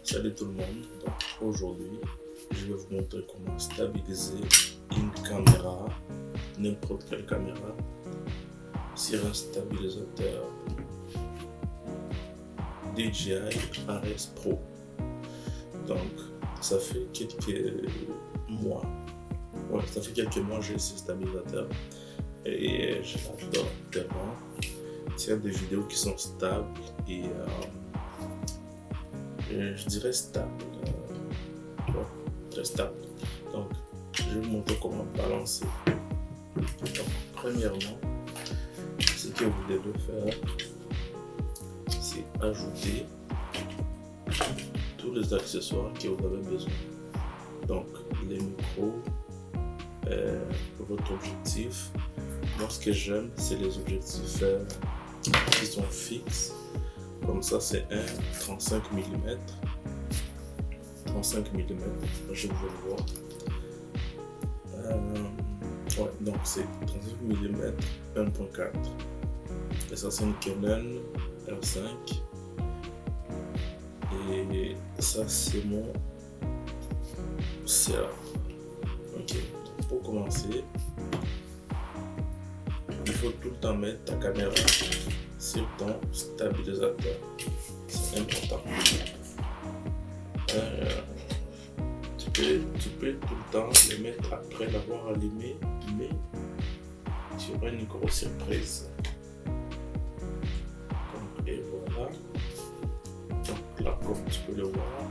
Salut tout le monde, donc aujourd'hui je vais vous montrer comment stabiliser une caméra, n'importe quelle caméra, sur un stabilisateur DJI RS Pro. Donc ça fait quelques mois, j'ai ce stabilisateur et je l'adore tellement. Il y a des vidéos qui sont stables et je dirais stable, très stable. Donc, je vais vous montrer comment balancer. Donc, premièrement, ce que vous devez faire, c'est ajouter tous les accessoires que vous avez besoin. Donc, les micros, votre objectif. Moi, ce que j'aime, c'est les objectifs qui sont fixes. Comme ça, c'est un 35 mm. 35 mm, je vais le voir. Donc c'est 35 mm 1.4. Et ça, c'est une Canon R5. Et ça, c'est mon CA. Ok, pour commencer, il faut tout le temps mettre ta caméra sur ton stabilisateur. C'est important. Tu peux tout le temps le mettre après l'avoir allumé, mais tu auras une grosse surprise. Donc, et voilà. Donc là, comme tu peux le voir,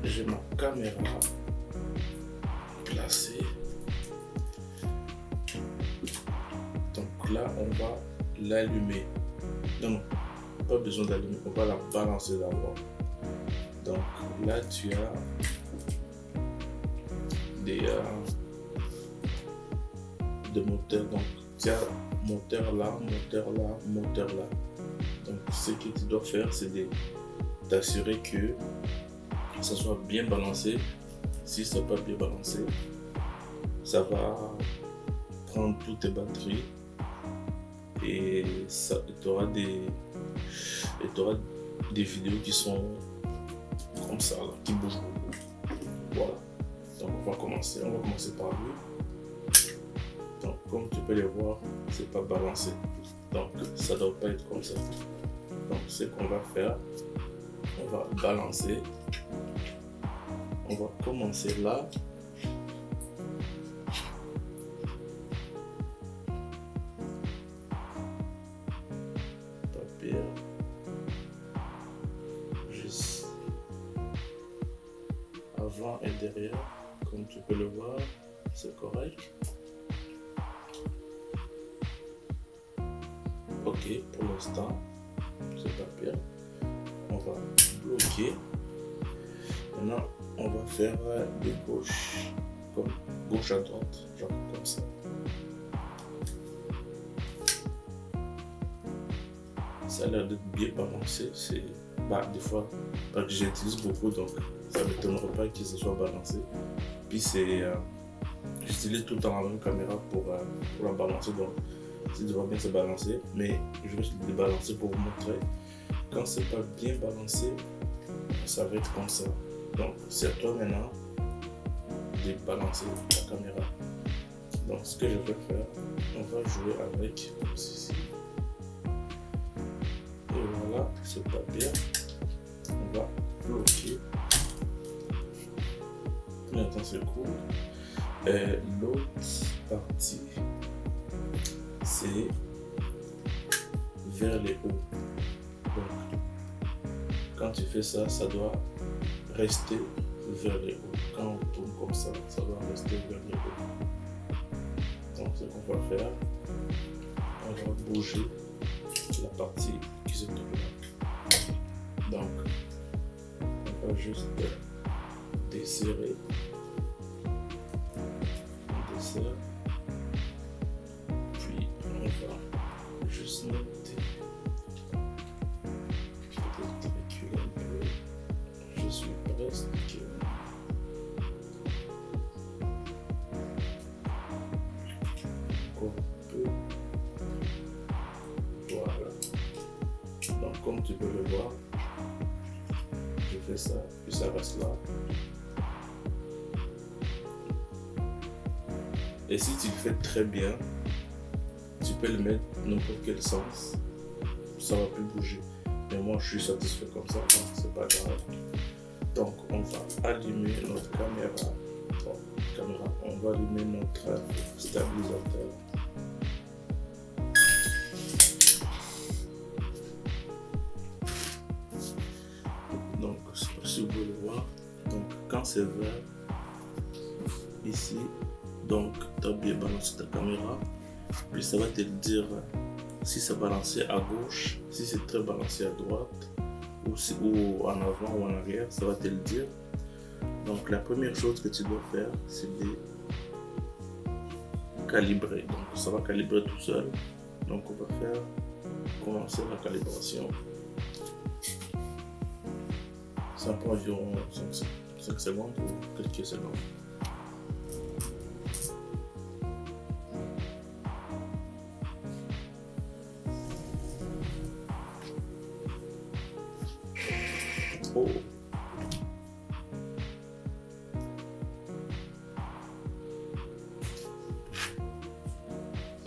j'ai ma caméra placée. Donc là, on va l'allumer. Non, pas besoin d'allumer, on va la balancer d'abord. Donc là, tu as des moteurs. Donc tu as moteur là, moteur là, moteur là. Donc ce que tu dois faire, c'est d'assurer que ça soit bien balancé. Si ça n'est pas bien balancé, ça va prendre toutes tes batteries et tu auras des vidéos qui sont comme ça, là, qui bougent beaucoup. Voilà. Donc on va commencer par lui. Donc comme tu peux le voir, c'est pas balancé. Donc ça doit pas être comme ça. Donc ce qu'on va faire, on va balancer. On va commencer là. Papier. Juste avant et derrière, comme tu peux le voir, c'est correct. Ok, pour l'instant, c'est pas bien. On va bloquer. Maintenant, on va faire de gauche à droite, genre comme ça. Ça a l'air d'être bien balancé. C'est des fois, parce que j'utilise beaucoup, donc ça ne m'étonnerait pas que ce soit balancé. Puis j'utilise tout le temps la même caméra pour la balancer, donc si tu vois bien c'est balancé, mais je vais le débalancer pour vous montrer. Quand c'est pas bien balancé, ça va être comme ça. Donc c'est à toi maintenant de balancer la caméra. Donc ce que je vais faire, on va jouer avec comme ceci. Et voilà, c'est pas bien. On va bloquer. Maintenant c'est cool. L'autre partie, c'est vers les hauts. Donc quand tu fais ça, ça doit rester vers les hauts. Quand on tourne comme ça, ça doit rester vers les hauts. Donc ce qu'on va faire, on va bouger la partie qui se trouve là. Donc on va juste desserrer. On desserre. Puis on va juste noter. Peut-être reculer un peu. Je suis presque. Encore un peu. Voilà. Donc comme tu peux le voir, je fais ça, puis ça reste là. Et si tu le fais très bien, tu peux le mettre n'importe quel sens, ça va plus bouger. Mais moi, je suis satisfait comme ça, donc c'est pas grave. Donc, on va allumer notre caméra. On va allumer notre stabilisateur. Donc, je sais pas si vous pouvez le voir. Donc, quand c'est vert, ici, donc, tu as bien balancé ta caméra. Puis ça va te dire si c'est balancé à gauche, si c'est très balancé à droite, ou en avant ou en arrière, ça va te le dire. Donc la première chose que tu dois faire, c'est de calibrer. Donc ça va calibrer tout seul. Donc on va commencer la calibration. Ça prend environ 5 secondes ou quelques secondes. Oh.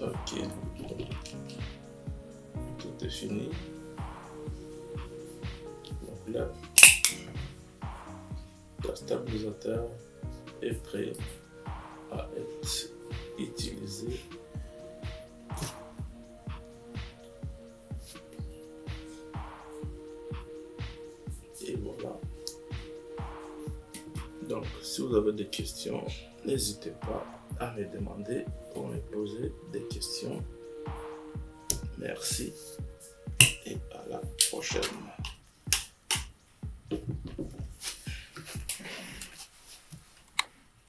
Ok, tout est fini. Donc là, le stabilisateur est prêt à être utilisé. Et voilà. Donc, si vous avez des questions, n'hésitez pas à me demander pour me poser des questions. Merci et à la prochaine.